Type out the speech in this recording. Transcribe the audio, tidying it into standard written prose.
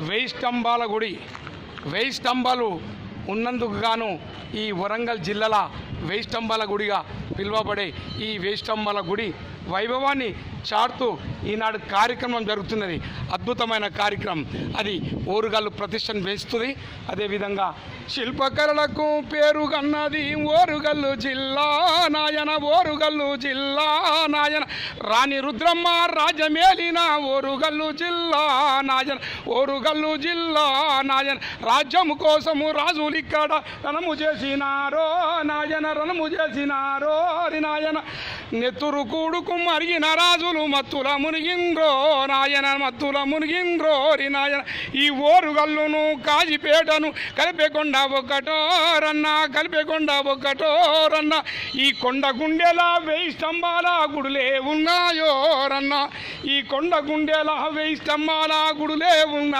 వెయ్యి స్తంభాల గుడి. వెయ్యి స్తంభాలు ఉన్నందుకు గాను ఈ వరంగల్ జిల్లాల వెయ్యి స్తంభాల గుడిగా పిలువబడే ఈ వెయ్యి స్తంభాల గుడి వైభవాన్ని చాటుతూ ఈనాడు కార్యక్రమం జరుగుతున్నది. అద్భుతమైన కార్యక్రమం. అది ఓరుగల్లు ప్రతిష్టను పెంచుతుంది. అదేవిధంగా శిల్పకళలకు పేరుగన్నది ఓరుగల్లు జిల్లా నాయన, ఓరుగల్లు జిల్లా నాయన. రాణి రుద్రమ్మ రాజ్యమేలిన ఓరుగల్లు జిల్లా నాయన, ఓరుగల్లు జిల్లా నాయన. రాజ్యము కోసము రాజులు ఇక్కడ రణము చేసినారో నాయన, రణము చేసినారో నాయన. నెత్తురు కూడుకు మరిగిన రాజులు మత్తుల మునిగిండ్రో నాయన, మత్తుల మునిగిండ్రో నాయన. ఈ ఓరుగల్లును కాజిపేటను కలిపేకొండ ఒక్కటో రన్న, కలిపేకొండ ఒక్కటో రన్న. ఈ కొండ గుండెల వెయ్యి స్తంభాల గుడులే ఉన్నాయో రన్న, ఈ కొండ గుండెల వెయ్యి స్తంభాల గుడులే ఉన్నాయి.